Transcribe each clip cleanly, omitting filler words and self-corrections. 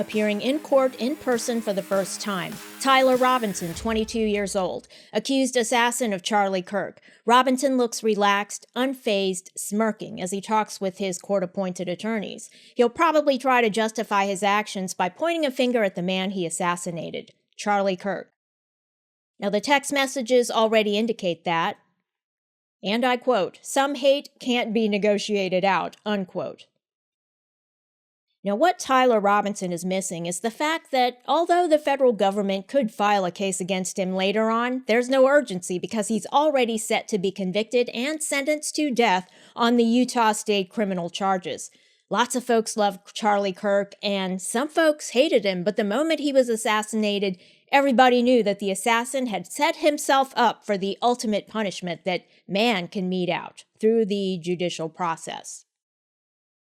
appearing in court in person for the first time. Tyler Robinson, 22 years old, accused assassin of Charlie Kirk. Robinson looks relaxed, unfazed, smirking as he talks with his court-appointed attorneys. He'll probably try to justify his actions by pointing a finger at the man he assassinated, Charlie Kirk. Now, the text messages already indicate that, and I quote, "Some hate can't be negotiated out," unquote. Now, what Tyler Robinson is missing is the fact that although the federal government could file a case against him later on, there's no urgency because he's already set to be convicted and sentenced to death on the Utah state criminal charges. Lots of folks loved Charlie Kirk, and some folks hated him, but the moment he was assassinated, everybody knew that the assassin had set himself up for the ultimate punishment that man can mete out through the judicial process.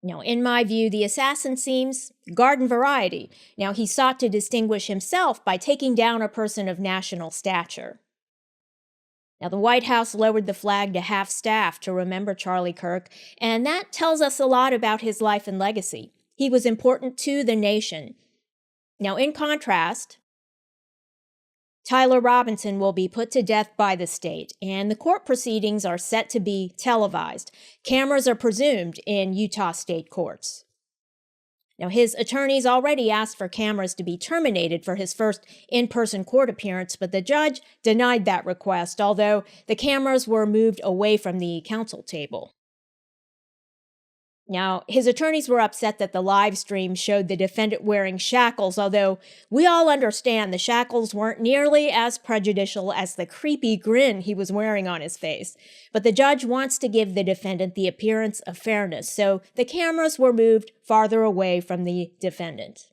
Now, in my view, the assassin seems garden variety. Now, he sought to distinguish himself by taking down a person of national stature. Now, the White House lowered the flag to half-staff to remember Charlie Kirk, and that tells us a lot about his life and legacy. He was important to the nation. Now, in contrast, Tyler Robinson will be put to death by the state, and the court proceedings are set to be televised. Cameras are presumed in Utah state courts. Now, his attorneys already asked for cameras to be terminated for his first in-person court appearance, but the judge denied that request, although the cameras were moved away from the counsel table. Now, his attorneys were upset that the live stream showed the defendant wearing shackles, although we all understand the shackles weren't nearly as prejudicial as the creepy grin he was wearing on his face. But the judge wants to give the defendant the appearance of fairness, so the cameras were moved farther away from the defendant.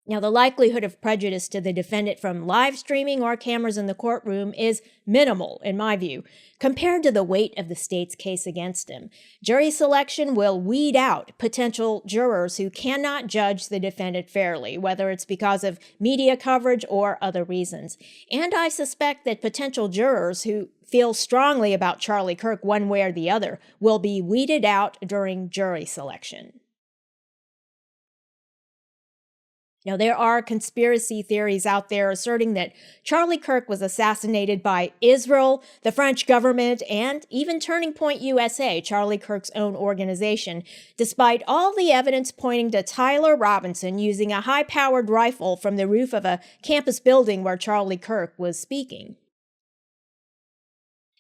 Now, the likelihood of prejudice to the defendant from live streaming or cameras in the courtroom is minimal, in my view, compared to the weight of the state's case against him. Jury selection will weed out potential jurors who cannot judge the defendant fairly, whether it's because of media coverage or other reasons. And I suspect that potential jurors who feel strongly about Charlie Kirk one way or the other will be weeded out during jury selection. Now, there are conspiracy theories out there asserting that Charlie Kirk was assassinated by Israel, the French government, and even Turning Point USA, Charlie Kirk's own organization, despite all the evidence pointing to Tyler Robinson using a high-powered rifle from the roof of a campus building where Charlie Kirk was speaking.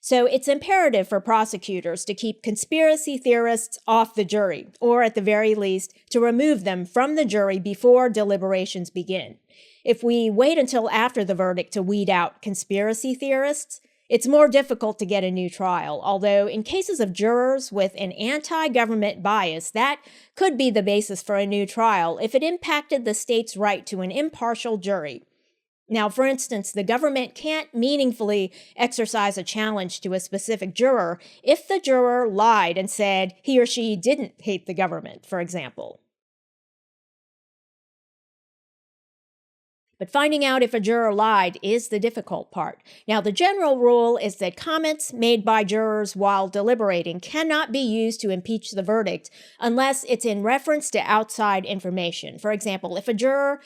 So it's imperative for prosecutors to keep conspiracy theorists off the jury, or at the very least, to remove them from the jury before deliberations begin. If we wait until after the verdict to weed out conspiracy theorists, it's more difficult to get a new trial, although in cases of jurors with an anti-government bias, that could be the basis for a new trial if it impacted the state's right to an impartial jury. Now, for instance, the government can't meaningfully exercise a challenge to a specific juror if the juror lied and said he or she didn't hate the government, for example. But finding out if a juror lied is the difficult part. Now, the general rule is that comments made by jurors while deliberating cannot be used to impeach the verdict unless it's in reference to outside information. For example, if a juror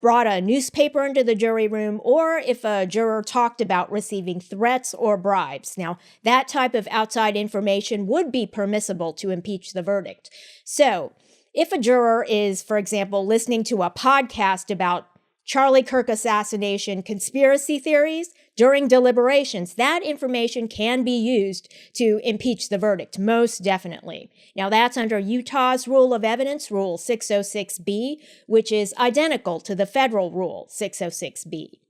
brought a newspaper into the jury room, or if a juror talked about receiving threats or bribes. Now, that type of outside information would be permissible to impeach the verdict. So, if a juror is, for example, listening to a podcast about Charlie Kirk assassination conspiracy theories during deliberations, that information can be used to impeach the verdict, most definitely. Now, that's under Utah's Rule of Evidence, Rule 606B, which is identical to the federal Rule 606B.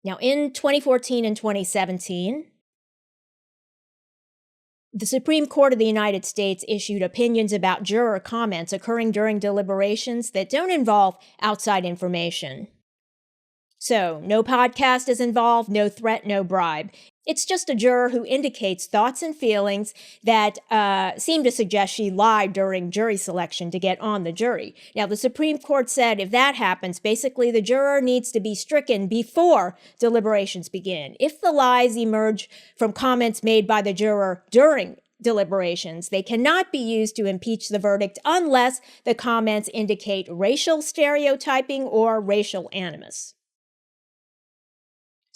Now, in 2014 and 2017, the Supreme Court of the United States issued opinions about juror comments occurring during deliberations that don't involve outside information. So, no podcast is involved, no threat, no bribe. It's just a juror who indicates thoughts and feelings that seem to suggest she lied during jury selection to get on the jury. Now, the Supreme Court said if that happens, basically the juror needs to be stricken before deliberations begin. If the lies emerge from comments made by the juror during deliberations. They cannot be used to impeach the verdict unless the comments indicate racial stereotyping or racial animus.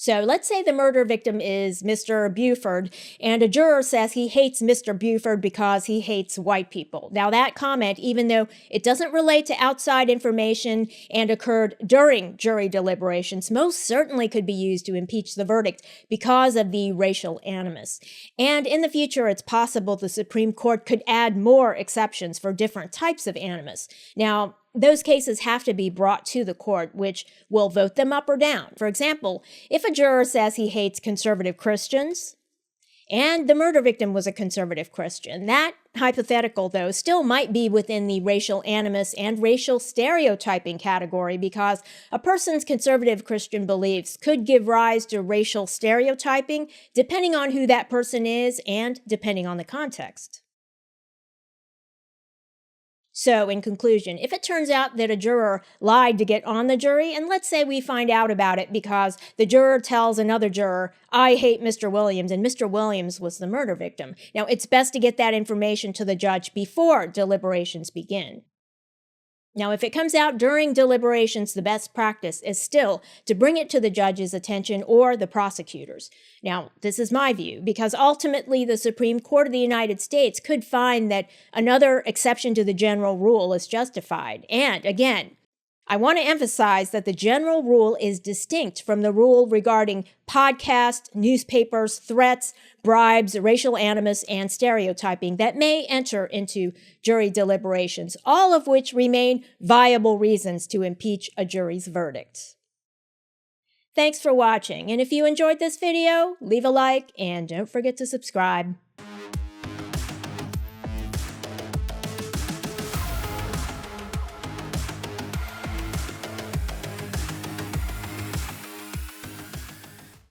So let's say the murder victim is Mr. Buford, and a juror says he hates Mr. Buford because he hates white people. Now that comment, even though it doesn't relate to outside information and occurred during jury deliberations, most certainly could be used to impeach the verdict because of the racial animus. And in the future, it's possible the Supreme Court could add more exceptions for different types of animus. Now, those cases have to be brought to the court, which will vote them up or down. For example, if a juror says he hates conservative Christians, and the murder victim was a conservative Christian, that hypothetical, though, still might be within the racial animus and racial stereotyping category because a person's conservative Christian beliefs could give rise to racial stereotyping depending on who that person is and depending on the context. So, in conclusion, if it turns out that a juror lied to get on the jury, and let's say we find out about it because the juror tells another juror, I hate Mr. Williams, and Mr. Williams was the murder victim. Now, it's best to get that information to the judge before deliberations begin. Now, if it comes out during deliberations, the best practice is still to bring it to the judge's attention or the prosecutors. Now, this is my view, because ultimately the Supreme Court of the United States could find that another exception to the general rule is justified. And again, I want to emphasize that the general rule is distinct from the rule regarding podcasts, newspapers, threats, bribes, racial animus, and stereotyping that may enter into jury deliberations, all of which remain viable reasons to impeach a jury's verdict. Thanks for watching, and if you enjoyed this video, leave a like and don't forget to subscribe.